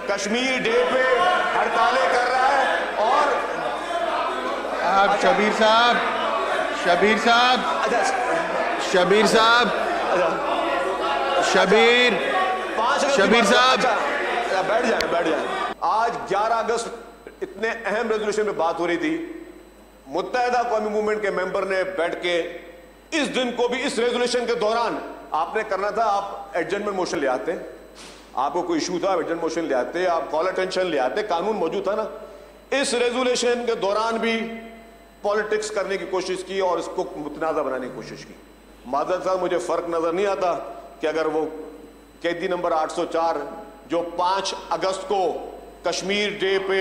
Kashmir day पे हड़तालें कर रहा है और आप शबीर साहब शबीर साहब शबीर साहब बैठ जाए। आज 11 अगस्त इतने अहम रेजोल्यूशन पे बात हो रही थी, मुत्तहिदा कौमी मूवमेंट के मेंबर ने बैठ के इस दिन को भी इस रेजोल्यूशन के दौरान आपने करना था, आप एडजमेंट मोशन ले आते, आपको कोई इशू था एडजमेंट मोशन ले आते, आप कॉल अटेंशन ले आते, कानून मौजूद था ना। इस रेजोल्यूशन के दौरान भी पॉलिटिक्स करने की कोशिश की और इसको मुतनाज़ा बनाने की कोशिश की। माज़रत साहब, मुझे फर्क नजर नहीं आता कि अगर वो कैदी नंबर 804 जो 5 अगस्त को कश्मीर डे पे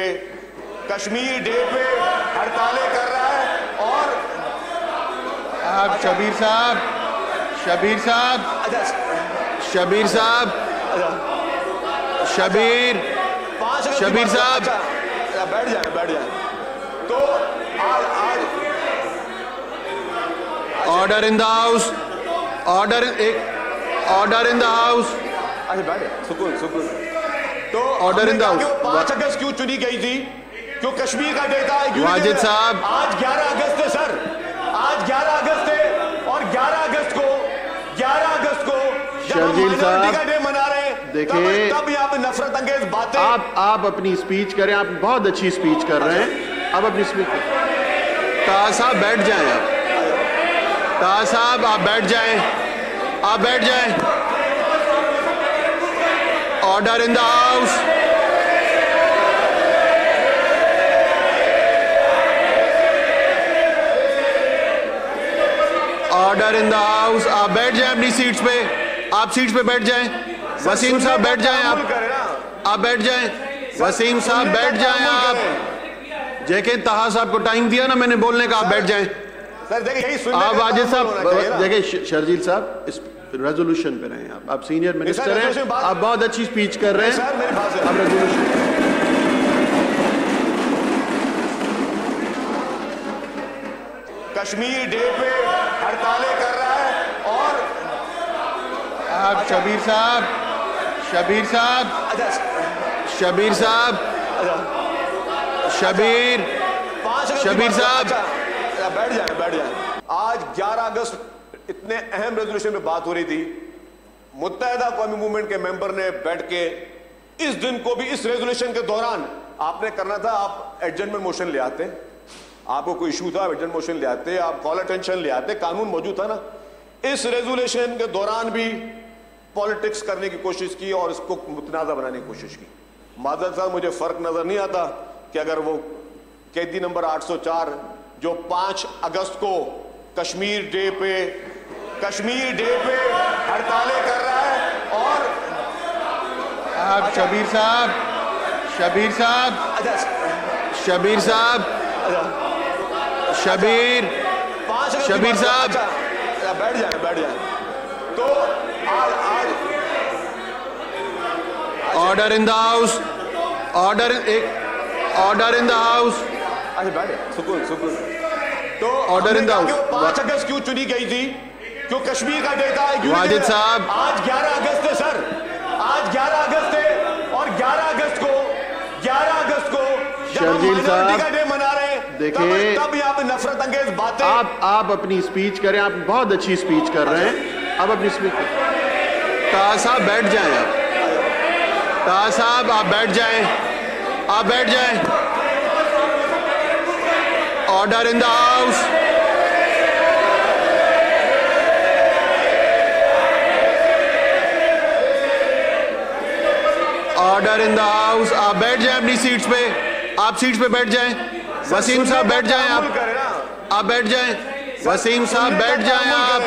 हड़तालें कर रहा है और आप शबीर साहब बैठ जाए। तो आज order in the house, order in the house. अच्छा बैठ, सुकून। तो ऑर्डर इन द हाउस। 5 अगस्त क्यों चुनी गई थी? क्यों कश्मीर का डे था? वाजिद साहब, आज 11 अगस्त है सर, आज 11 अगस्त है और 11 अगस्त को जब हम माइनॉरिटी का डे मना रहे हैं, देखिए तब यहाँ पे नफरत अंगेज बातें। आप अपनी स्पीच करें, आप बहुत अच्छी स्पीच कर रहे हैं, आप अपनी स्पीच करें। ताज साहब बैठ जाएं, ताज साहब आप बैठ जाएं, order in the house. Order in the house. आप बैठ जाएं अपनी सीट्स पे, आप सीट्स पे बैठ जाएं। वसीम साहब बैठ जाएं, आप बैठ जाएं। वसीम साहब बैठ जाएं आप। जेके ताहा साहब को टाइम दिया ना मैंने बोलने का, आप बैठ जाएं। आप वाजिद साहब देखिए, शर्जील साहब इस रेजोल्यूशन पे रहें, आप सीनियर मिनिस्टर हैं, आप बहुत अच्छी स्पीच कर रहे हैं, आप रेजोल्यूशन। कश्मीर डे पे हड़तालें कर रहा है और आप शबीर साहब बैठ जाए। आज 11 अगस्त इतने अहम रेजोल्यूशन पे बात हो रही थी, मुत्तहिदा कौमी मूवमेंट के मेंबर ने बैठ के इस दिन को भी इस रेजोल्यूशन के दौरान आपने करना था, आप एडजमेंट मोशन ले आते, आपको कोई इशू था एडजमेंट मोशन ले आते, आप कॉल अटेंशन ले आते, कानून मौजूद था ना। इस रेजोल्यूशन के दौरान भी पॉलिटिक्स करने की कोशिश की और इसको मुतनाज़ा बनाने की कोशिश की। माज़रत साहब, मुझे फर्क नजर नहीं आता कि अगर वो कैदी नंबर 804 जो 5 अगस्त को कश्मीर डे पे हड़तालें कर रहा है और आप शबीर साहब बैठ जाए। तो आज order in the house, order in the house. अच्छा बैठ, सुकून। तो ऑर्डर इन द हाउस। 5 अगस्त क्यों चुनी गई थी? क्यों कश्मीर का डे था? वाजिद साहब, आज 11 अगस्त है सर, आज 11 अगस्त है और 11 अगस्त को जब हम माइनॉरिटी का डे मना रहे हैं, देखिए तब यहाँ पे नफरत अंगेज बातें। आप अपनी स्पीच करें, आप बहुत अच्छी स्पीच कर रहे हैं, आप अपनी स्पीच करें। ताज साहब बैठ जाएं, ताज साहब आप बैठ जाएं, order in the house. Order in the house. आप बैठ जाएं अपनी सीट्स पे, आप सीट्स पे बैठ जाएं। वसीम साहब बैठ जाएं, आप बैठ जाएं। वसीम साहब बैठ जाएं आप।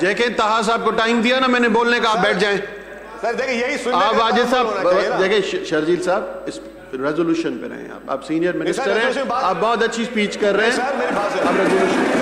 जेके ताहा साहब को टाइम दिया ना मैंने बोलने का, आप बैठ जाएं। सर देखिए, यही सुनने आप का वाजिद काम होना चाहिए साहब ना। देखिए, शर्जील साहब इस रेजोल्यूशन पे रहें, आप सीनियर मिनिस्टर हैं, आप बहुत अच्छी स्पीच कर रहे हैं, आप रेजोल्यूशन।